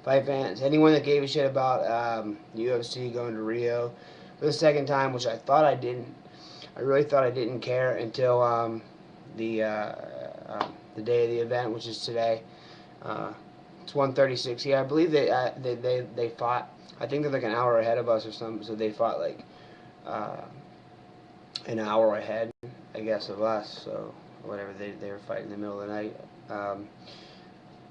Fight fans, anyone that gave a shit about UFC going to Rio for the second time, which I thought I didn't. I really thought I didn't care until the uh, the day of the event, which is today. Uh, it's 1:36. Yeah, I believe they fought. I think they're like an hour ahead of us or something. So they fought like uh, an hour ahead, I guess, of us. So whatever they were fighting in the middle of the night. Um,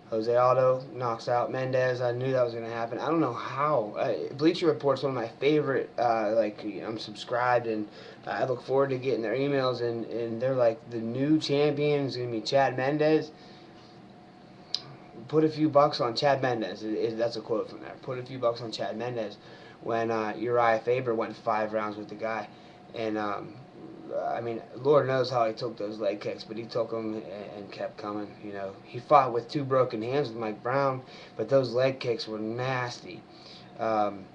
Jose Aldo knocks out Mendes. I knew that was going to happen. I don't know how. Bleacher Report's one of my favorite. I'm subscribed and I look forward to getting their emails. And they're like the new champion is going to be Chad Mendes. Put a few bucks on Chad Mendes. That's a quote from there. Put a few bucks on Chad Mendes when Uriah Faber went 5 rounds with the guy. And I mean, Lord knows how he took those leg kicks, but he took them and kept coming. You know, he fought with 2 broken hands with Mike Brown, but those leg kicks were nasty. Um,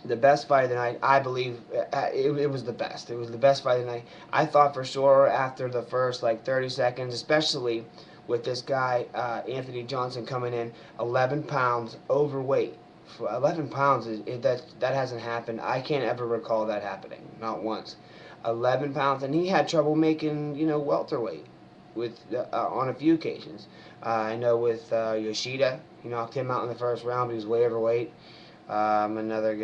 the best fight of the night, I believe, it was the best. It was the best fight of the night. I thought for sure after the first like 30 seconds, especially with this guy Anthony Johnson coming in 11 pounds overweight. For 11 pounds, that hasn't happened. I can't ever recall that happening, not once. 11 pounds, and he had trouble making welterweight with on a few occasions. I know with Yoshida, he knocked him out in the first round, but he was way overweight. Some other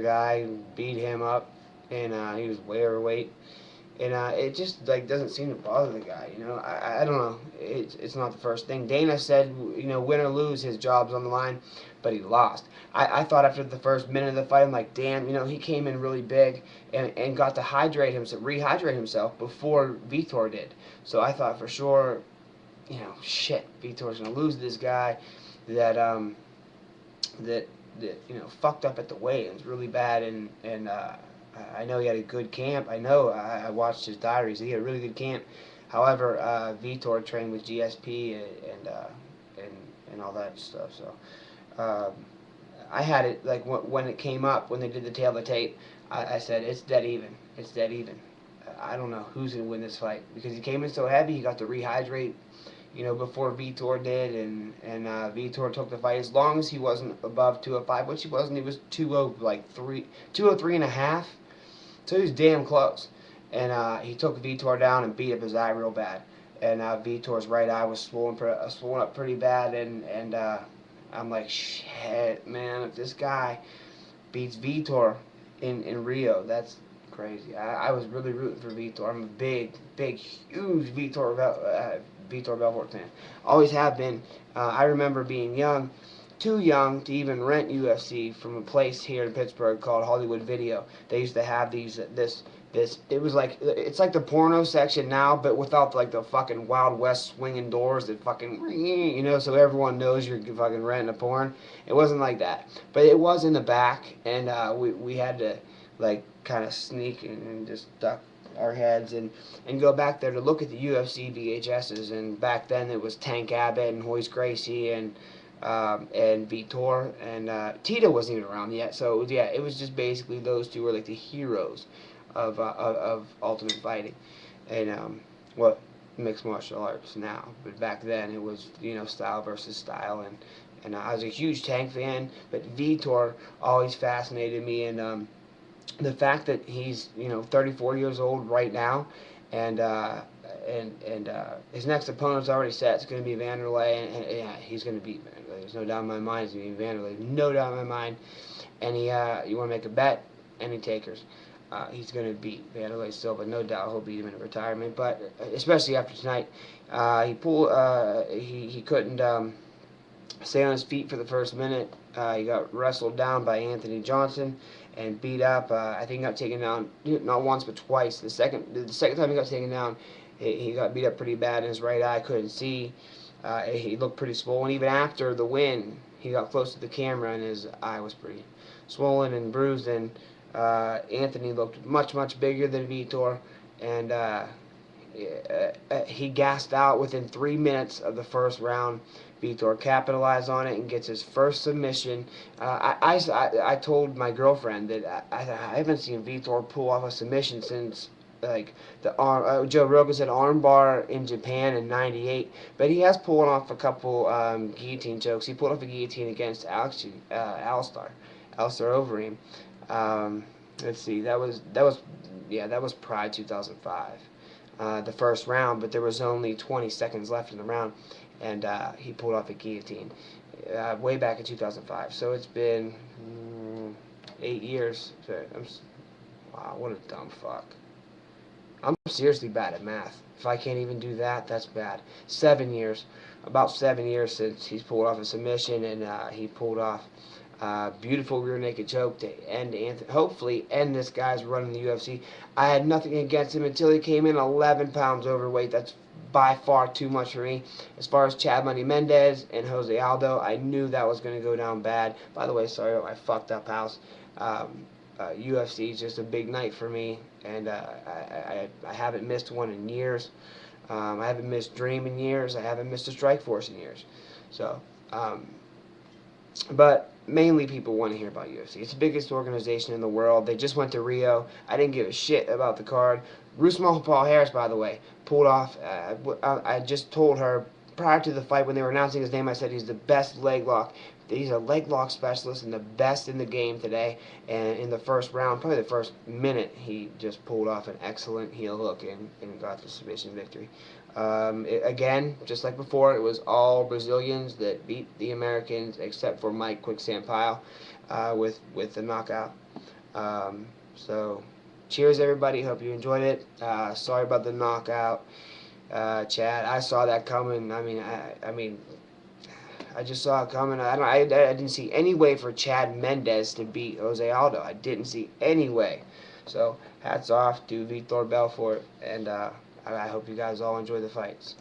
guy beat him up, and he was way overweight. And it just like doesn't seem to bother the guy. I don't know. It's not the first thing. Dana said, win or lose, his job's on the line, but he lost. I thought after the first minute of the fight, I'm like, damn, he came in really big and got to rehydrate himself before Vitor did. So I thought for sure, shit, Vitor's gonna lose this guy that that fucked up at the weigh. It was really bad, and I know he had a good camp. I watched his diaries. He had a really good camp. However, Vitor trained with GSP and all that stuff. So I had it like when it came up when they did the tail of the tape. I said it's dead even. It's dead even. I don't know who's gonna win this fight because he came in so heavy. He got to rehydrate before Vitor did, and Vitor took the fight as long as he wasn't above 205, which he wasn't. He was 203 and a half, so he was damn close. And he took Vitor down and beat up his eye real bad. And Vitor's right eye was swollen up pretty bad, and I'm like, shit, man, if this guy beats Vitor in Rio, that's crazy. I was really rooting for Vitor. I'm a big, huge Vitor Belfort fan. Always have been. I remember being too young to even rent UFC from a place here in Pittsburgh called Hollywood Video. They used to have this. It was like it's like the porno section now, but without like the fucking Wild West swinging doors that fucking so everyone knows you're fucking renting a porn. It wasn't like that, but it was in the back, and we had to like kind of sneak and just duck our heads and go back there to look at the UFC VHSs. And back then it was Tank Abbott and Hoist Gracie and Vitor, and Tito wasn't even around yet. So yeah, it was just basically those two were like the heroes of Ultimate Fighting, and what mixed martial arts now. But back then it was style versus style, and I was a huge Tank fan, but Vitor always fascinated me, and the fact that he's 34 years old right now, and his next opponent's already set. It's going to be Vanderlei, and yeah, he's going to beat Vanderlei. There's no doubt in my mind. He's going to beat Vanderlei. No doubt in my mind. And you want to make a bet? Any takers? He's going to beat Vanderlei still, but no doubt he'll beat him in retirement. But especially after tonight, he couldn't stay on his feet for the first minute. He got wrestled down by Anthony Johnson and beat up. I think he got taken down not once but twice. The second time he got taken down, he got beat up pretty bad in his right eye. Couldn't see. He looked pretty swollen. Even after the win, he got close to the camera and his eye was pretty swollen and bruised. And Anthony looked much bigger than Vitor, and he gassed out within 3 minutes of the first round. Vitor capitalized on it and gets his first submission. I told my girlfriend that I haven't seen Vitor pull off a submission since like the arm. Joe Rogan said armbar in Japan in '98, but he has pulled off a couple guillotine chokes. He pulled off a guillotine against Alistair Overeem. Um, let's see, that was Pride 2005. The first round, but there was only 20 seconds left in the round, and he pulled off a guillotine way back in 2005. So it's been 8 years. Wow, what a dumb fuck. I'm seriously bad at math. If I can't even do that, that's bad. 7 years. About 7 years since he's pulled off a submission, and he pulled off beautiful rear naked choke to hopefully end this guy's run in the UFC. I had nothing against him until he came in 11 pounds overweight. That's by far too much for me. As far as Chad Money Mendes and Jose Aldo, I knew that was going to go down bad. By the way, sorry I fucked up house. UFC is just a big night for me, and I haven't missed one in years. I haven't missed Dream in years. I haven't missed a Strikeforce in years. So, but mainly people want to hear about UFC. It's the biggest organization in the world. They just went to Rio. I didn't give a shit about the card. Roosevelt Paul Harris, by the way, pulled off. I just told her prior to the fight when they were announcing his name, I said he's the best leg lock. He's a leg lock specialist and the best in the game today. And in the first round, probably the first minute, he just pulled off an excellent heel hook and got the submission victory. Again, just like before, it was all Brazilians that beat the Americans except for Mike Quicksand Pyle with the knockout. So, cheers everybody. Hope you enjoyed it. Sorry about the knockout, Chad. I saw that coming. I mean, I just saw it coming. I didn't see any way for Chad Mendes to beat Jose Aldo. I didn't see any way. So hats off to Vitor Belfort, and I hope you guys all enjoy the fights.